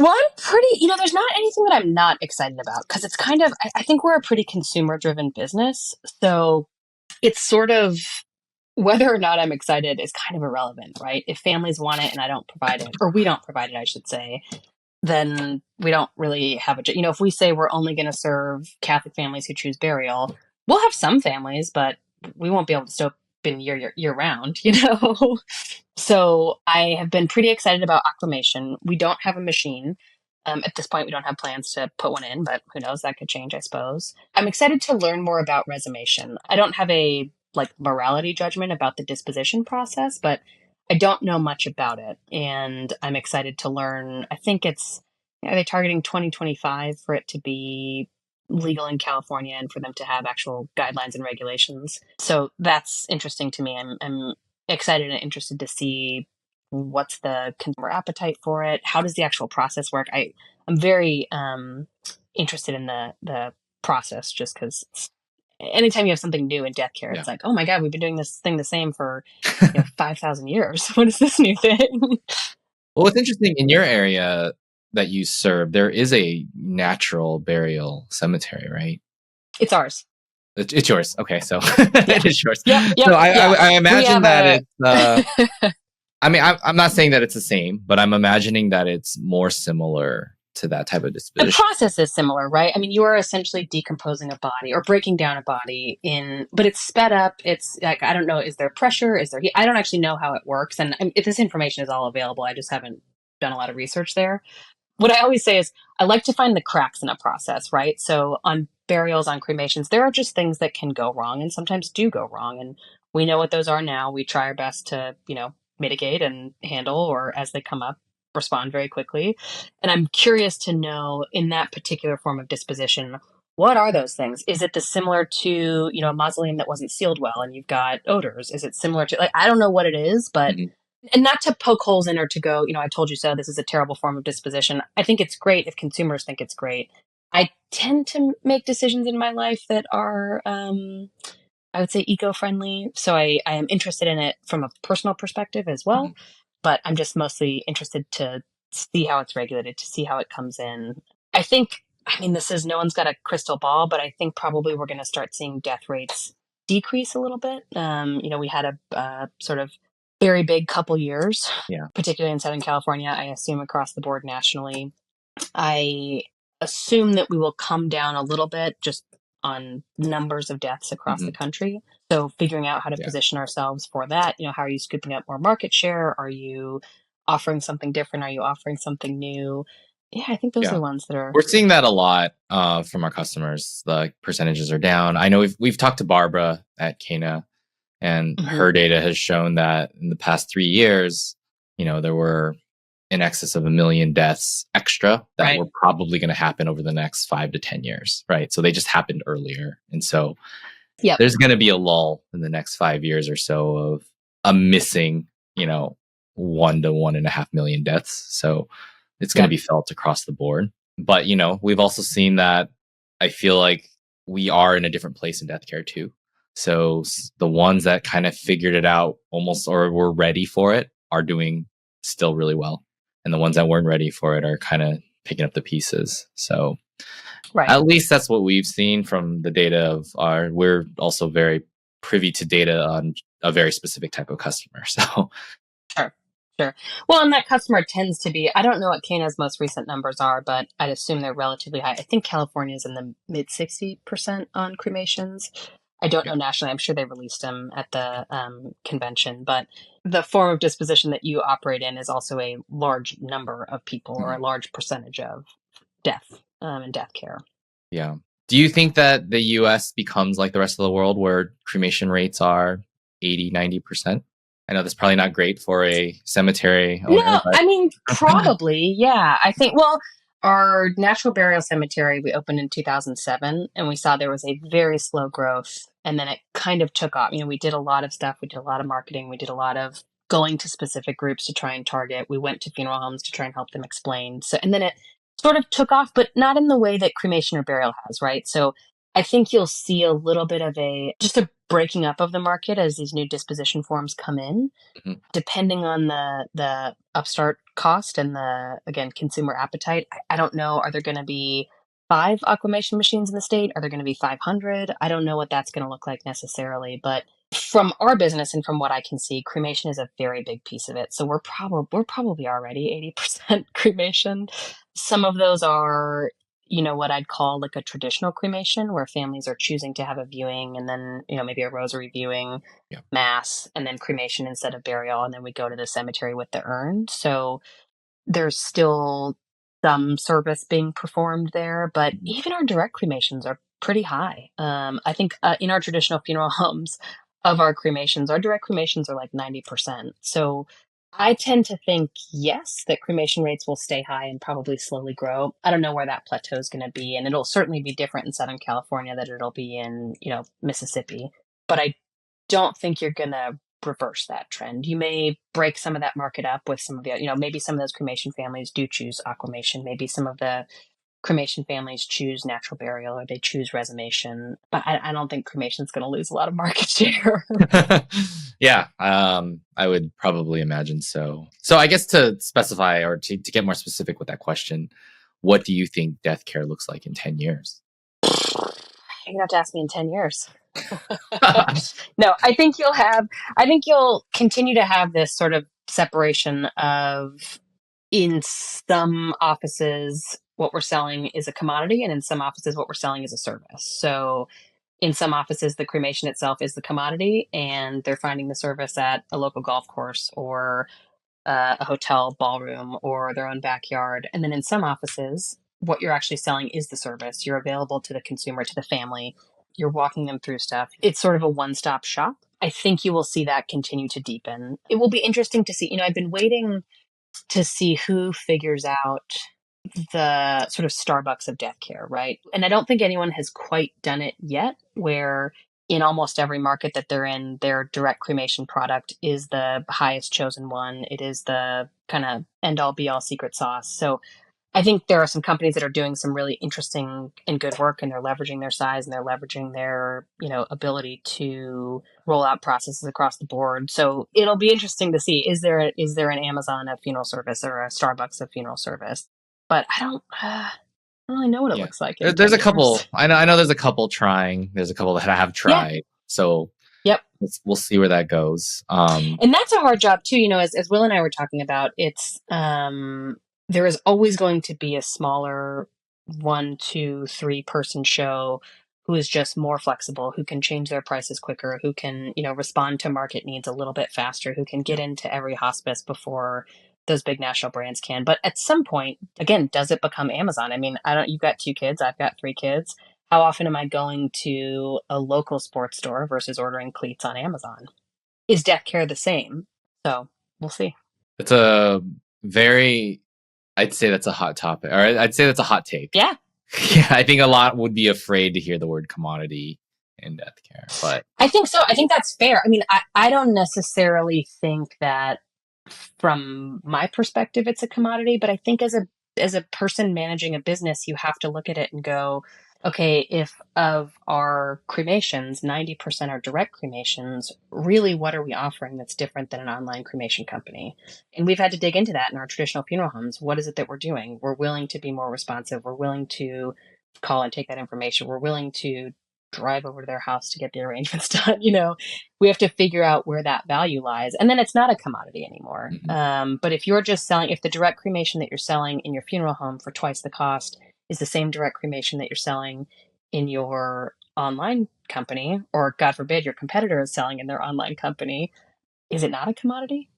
Well, I'm pretty, there's not anything that I'm not excited about because it's kind of, I think we're a pretty consumer driven business. So it's sort of whether or not I'm excited is kind of irrelevant, right? If families want it and I don't provide it, or we don't provide it, I should say, then we don't really have if we say we're only going to serve Catholic families who choose burial, we'll have some families, but we won't be able to stay open year round, So I have been pretty excited about Aquamation. We don't have a machine. At this point, we don't have plans to put one in, but who knows? That could change, I suppose. I'm excited to learn more about resumation. I don't have a morality judgment about the disposition process, but I don't know much about it, and I'm excited to learn. I think are they targeting 2025 for it to be legal in California and for them to have actual guidelines and regulations. So that's interesting to me. I'm excited and interested to see what's the consumer appetite for it. How does the actual process work? I'm very interested in the process just because anytime you have something new in death care, it's like, oh my God, we've been doing this thing the same for 5,000 years. What is this new thing? Well, what's interesting in your area that you serve, there is a natural burial cemetery, right? It's ours. It's yours. Okay, so it is yours. Yeah. So I imagine that it's. I mean, I'm not saying that it's the same, but I'm imagining that it's more similar to that type of disposition. The process is similar, right? I mean, you are essentially decomposing a body or breaking down a body but it's sped up. It's like, I don't know, is there pressure? Is there heat? I don't actually know how it works. And if this information is all available, I just haven't done a lot of research there. What I always say is I like to find the cracks in a process, right? So on burials, on cremations, there are just things that can go wrong and sometimes do go wrong. And we know what those are now. We try our best to, mitigate and handle, or as they come up, respond very quickly. And I'm curious to know, in that particular form of disposition, what are those things? Is it similar to, a mausoleum that wasn't sealed well and you've got odors? Is it similar to, I don't know what it is, but, and not to poke holes in or to go, I told you so, this is a terrible form of disposition. I think it's great if consumers think it's great. I tend to make decisions in my life that are, I would say, eco-friendly. So I am interested in it from a personal perspective as well. But I'm just mostly interested to see how it's regulated, to see how it comes in. No one's got a crystal ball, but I think probably we're going to start seeing death rates decrease a little bit. We had a sort of very big couple years, particularly in Southern California, I assume across the board nationally. I assume that we will come down a little bit just on numbers of deaths across the country. So figuring out how to position ourselves for that, how are you scooping up more market share? Are you offering something different? Are you offering something new? Yeah, I think those are the ones that are. We're seeing that a lot from our customers. The percentages are down. I know we've talked to Barbara at Cana, and her data has shown that in the past 3 years, there were in excess of 1 million deaths extra that were probably going to happen over the next 5 to 10 years, right? So they just happened earlier. And so there's going to be a lull in the next 5 years or so of a missing, 1 to 1.5 million deaths. So it's going to be felt across the board. But, we've also seen that I feel like we are in a different place in death care too. So the ones that kind of figured it out almost or were ready for it are doing still really well. And the ones that weren't ready for it are kind of picking up the pieces. So at least that's what we've seen from the data we're also very privy to data on a very specific type of customer. So Sure. Well, and that customer tends to be, I don't know what Cana's most recent numbers are, but I'd assume they're relatively high. I think California is in the mid 60% on cremations. I don't know nationally. I'm sure they released them at the convention, but the form of disposition that you operate in is also a large number of people or a large percentage of death and death care. Yeah. Do you think that the US becomes like the rest of the world where cremation rates are 80, 90%? I know that's probably not great for a cemetery owner. No, I mean, probably, yeah. I think, our natural burial cemetery, we opened in 2007, and we saw there was a very slow growth, and then it kind of took off. We did a lot of stuff. We did a lot of marketing. We did a lot of going to specific groups to try and target. We went to funeral homes to try and help them explain. So, and then it sort of took off, but not in the way that cremation or burial has, right? So I think you'll see a little bit of just a breaking up of the market as these new disposition forms come in, depending on the upstart cost and the, again, consumer appetite, I don't know. Are there going to be five Aquamation machines in the state? Are there going to be 500? I don't know what that's going to look like necessarily, but from our business and from what I can see, cremation is a very big piece of it. So we're probably already 80% cremation. Some of those are, what I'd call like a traditional cremation where families are choosing to have a viewing and then, maybe a rosary viewing, Yeah. mass, and then cremation instead of burial. And then we go to the cemetery with the urn. So there's still some service being performed there, but Mhm. even our direct cremations are pretty high. I think in our traditional funeral homes, of our cremations, our direct cremations are like 90%. So I tend to think, yes, that cremation rates will stay high and probably slowly grow. I don't know where that plateau is going to be, and it'll certainly be different in Southern California than it'll be in, Mississippi. But I don't think you're going to reverse that trend. You may break some of that market up with some of the, maybe some of those cremation families do choose aquamation. Maybe some of the cremation families choose natural burial or they choose resumation. But I don't think cremation is going to lose a lot of market share. Yeah, I would probably imagine so. So I guess to specify or to get more specific with that question, what do you think death care looks like in 10 years? You're going to have to ask me in 10 years. No, I think you'll continue to have this sort of separation of, in some offices, what we're selling is a commodity, and in some offices, what we're selling is a service. So in some offices, the cremation itself is the commodity, and they're finding the service at a local golf course or a hotel ballroom or their own backyard. And then in some offices, what you're actually selling is the service. You're available to the consumer, to the family. You're walking them through stuff. It's sort of a one stop shop. I think you will see that continue to deepen. It will be interesting to see. I've been waiting to see who figures out the sort of Starbucks of death care, right? And I don't think anyone has quite done it yet, where in almost every market that they're in, their direct cremation product is the highest chosen one. It is the kind of end all be all secret sauce. So I think there are some companies that are doing some really interesting and good work, and they're leveraging their size and they're leveraging their, ability to roll out processes across the board. So it'll be interesting to see, is there an Amazon of funeral service or a Starbucks of funeral service? But I don't really know what it Yeah. looks like in There's 10 a years. couple. I know there's a couple trying. There's a couple that I have Yeah. tried. So Yep. we'll see where that goes. And that's a hard job too, as Will and I were talking about. It's there is always going to be a smaller 1, 2, 3 person show who is just more flexible, who can change their prices quicker, who can, respond to market needs a little bit faster, who can get Yeah. into every hospice before those big national brands can. But at some point, again, does it become Amazon? I mean, I don't you've got 2 kids, I've got 3 kids. How often am I going to a local sports store versus ordering cleats on Amazon? Is death care the same? So we'll see. It's a very, I'd say that's a hot topic, or I'd say that's a hot take. Yeah, Yeah, I think a lot would be afraid to hear the word commodity in death care, but I think so. I think that's fair. I mean, I don't necessarily think that from my perspective it's a commodity, but I think as a person managing a business, you have to look at it and go, okay, if of our cremations, 90% are direct cremations, really what are we offering that's different than an online cremation company? And we've had to dig into that in our traditional funeral homes. What is it that we're doing? We're willing to be more responsive. We're willing to call and take that information. We're willing to drive over to their house to get the arrangements done. We have to figure out where that value lies. And then it's not a commodity anymore. mhm. But if you're just selling, if the direct cremation that you're selling in your funeral home for twice the cost is the same direct cremation that you're selling in your online company, or God forbid, your competitor is selling in their online company, is it not a commodity?